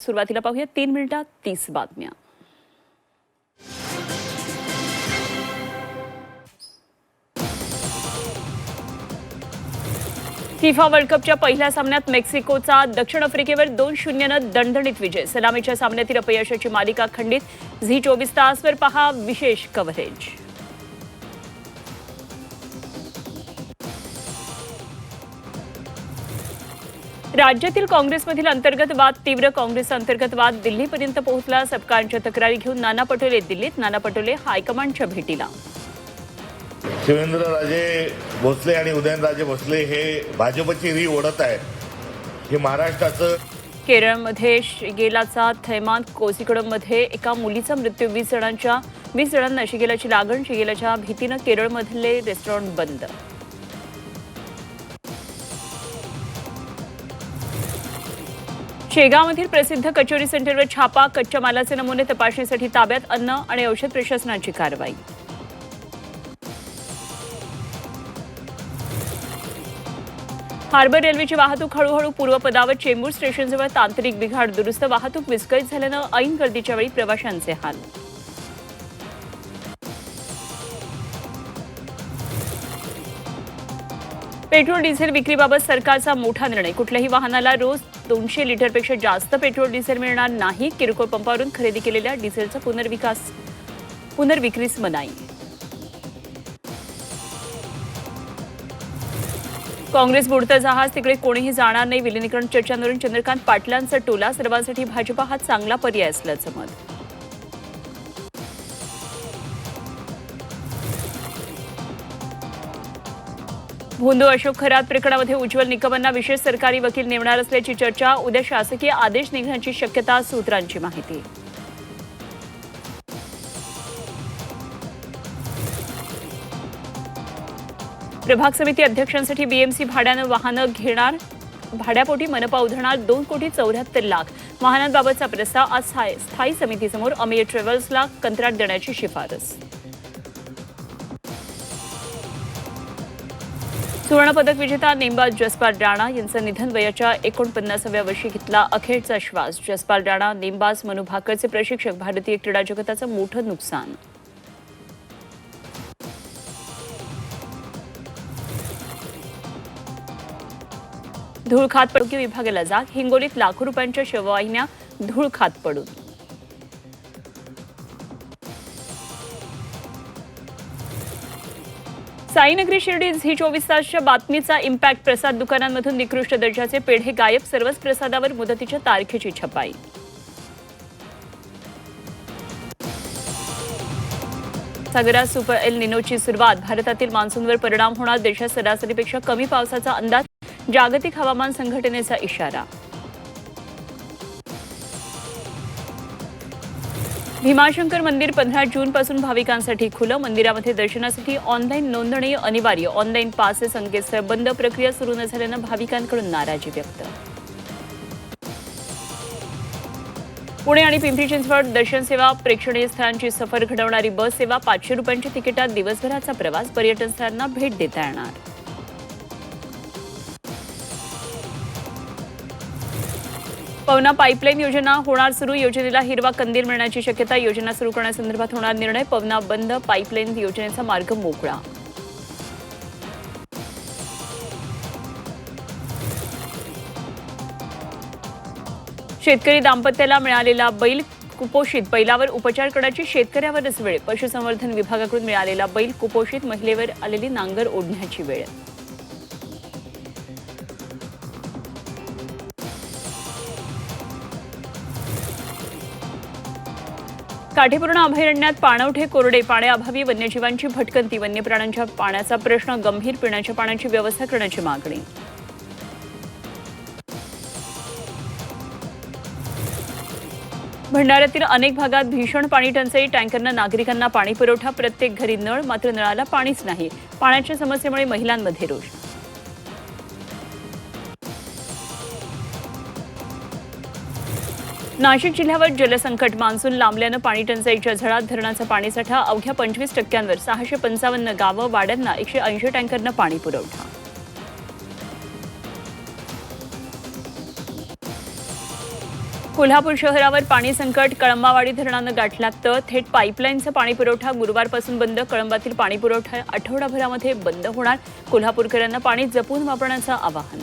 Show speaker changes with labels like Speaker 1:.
Speaker 1: सुरुवातीला पाहूया 3 मिनिटात 30 बातम्या। फिफा वर्ल्ड कपच्या पहिल्या सामन्यात मेक्सिकोचा दक्षिण आफ्रिकेवर 2-0 दणदणीत विजय। सलामीच्या सामन्यातील अपयशाची मालिका खंडित। झी 24 तासवर पहा विशेष कव्हरेज। राज्यातील काँग्रेसमधील अंतर्गत वाद तीव्र। काँग्रेस अंतर्गत वाद दिल्लीपर्यंत पोहोचला। सबकांच्या तक्रारी घेऊन नाना पटोले दिल्लीत। नाना पटोले हायकमांडच्या भेटीला।
Speaker 2: शिवेंद्रराजे भोसले आणि उदयनराजे भोसले हे भाजपची री ओढत आहेत। हे महाराष्ट्राचं
Speaker 1: केरळमध्ये शिगेलाचा थैमान। कोझीकोडमध्ये एका मुलीचा मृत्यू। 20 जणांना शिगेलाची लागण। शिगेलाच्या भीतीनं केरळमधले रेस्टॉरंट बंद। शेगावमधील प्रसिद्ध कचोरी सेंटरवर छापा। कच्च्या मालाचे नमुने तपासणीसाठी ताब्यात। अन्न आणि औषध प्रशासनाची कारवाई। हार्बर रेल्वेची वाहतूक हळूहळू पूर्वपदावर। चेंबूर स्टेशनजवळ तांत्रिक बिघाड दुरुस्त। वाहतूक विस्कळीत झाल्यानं ऐन गर्दीच्या वेळी प्रवाशांचे हाल। पेट्रोल डिझेल विक्रीबाबत सरकारचा मोठा निर्णय। कुठल्याही वाहनाला रोज 200 लिटरपेक्षा जास्त पेट्रोल डिझेल मिळणार नाही। किरकोळ पंपावरून खरेदी केलेल्या डिझेलचा पुनर्विक्रीस मनाई। काँग्रेस बुडतं जहाज, तिकडे कोणीही जाणार नाही। विलिनीकरण चर्चांवरून चंद्रकांत पाटलांचा टोला। सर्वांसाठी भाजपा हा चांगला पर्याय असल्याचं मत। भोंदू अशोक खरात प्रकरणामध्ये उज्ज्वल निकमांना विशेष सरकारी वकील नेमणार असल्याची चर्चा। उद्या शासकीय आदेश निघण्याची शक्यता। सूत्रांची माहिती। प्रभाग समिती अध्यक्षांसाठी बीएमसी भाड्यानं वाहनं घेणार। भाड्यापोटी मनपा उधळणार 2,74,00,000। वाहनांबाबतचा प्रस्ताव आज स्थायी समितीसमोर। अमेय ट्रॅव्हल्सला कंत्राट देण्याची शिफारस। सुवर्णपदक विजेता नेमबाज जसपाल राणा यांचं निधन। वयाच्या 49व्या वर्षी घेतला अखेरचा श्वास। जसपाल राणा नेमबाज मनू भाकरचे प्रशिक्षक। भारतीय क्रीडा जगताचं मोठं नुकसान। धूळ खात आरोग्य विभागाला जाग। हिंगोलीत लाखो रुपयांच्या शववाहिन्या धूळ खात पडून। साईनगरी शिर्डी झी 24 तासच्या बातमीचा इम्पॅक्ट। प्रसाद दुकानांमधून निकृष्ट दर्जाचे पेढे गायब। सर्वच प्रसादावर मुदतीच्या तारखेची छपाई। सागरात सुपर एल निनोची सुरुवात। भारतातील मान्सूनवर परिणाम होणार। देशात सरासरीपेक्षा कमी पावसाचा अंदाज। जागतिक हवामान संघटनेचा इशारा। भीमाशंकर मंदिर 15 जूनपासून भाविकांसाठी खुलं। मंदिरामध्ये दर्शनासाठी ऑनलाईन नोंदणी अनिवार्य। ऑनलाईन पासेस संकेतस्थळ बंद। प्रक्रिया सुरू न झाल्यानं भाविकांकडून नाराजी व्यक्त। पुणे आणि पिंपरी चिंचवड दर्शन सेवा। प्रेक्षणीय स्थळांची सफर घडवणारी बस सेवा। 500 रुपयांच्या तिकिटात दिवसभराचा प्रवास। पर्यटन स्थळांना भेट देता येणार। पवना पाईपलाईन योजना होणार सुरू। योजनेला हिरवा कंदील मिळण्याची शक्यता। योजना सुरू करण्यासंदर्भात होणार निर्णय। पवना बंद पाईपलाईन योजनेचा मार्ग मोकळा। शेतकरी दाम्पत्याला मिळालेला बैल कुपोषित। बैलावर उपचार करण्याची शेतकऱ्यावरच वेळ। पशुसंवर्धन विभागाकडून मिळालेला बैल कुपोषित। महिलेवर आलेली नांगर ओढण्याची वेळ। काठीपूर्ण अभयारण्यात पाणवठे कोरडे। पाण्याअभावी वन्यजीवांची भटकंती। वन्यप्राण्यांच्या पाण्याचा प्रश्न गंभीर। पिण्याच्या पाण्याची व्यवस्था करण्याची मागणी। भंडाऱ्यातील अनेक भागात भीषण पाणी टंचाई। टँकरनं नागरिकांना पाणी पुरवठा। प्रत्येक घरी नळ, मात्र नळाला पाणीच नाही। पाण्याच्या समस्येमुळे महिलांमध्ये रोष। नाशिक जिल्ह्यावर जलसंकट। मान्सून लांबल्यानं पाणी टंचाईच्या झळात। धरणाचा पाणीसाठा अवघ्या 25%वर। 655 गावं। वाड्यांना 180 टँकरनं पाणी पुरवठा। कोल्हापूर शहरावर पाणी संकट. कळंबावाडी धरणानं गाठला तर थेट पाईपलाईनचा पाणी पुरवठा गुरुवारपासून बंद. कळंबातील पाणी पुरवठा आठवडाभरामध्ये बंद होणार. कोल्हापूरकरांना पाणी जपून वापरण्याचं आवाहन.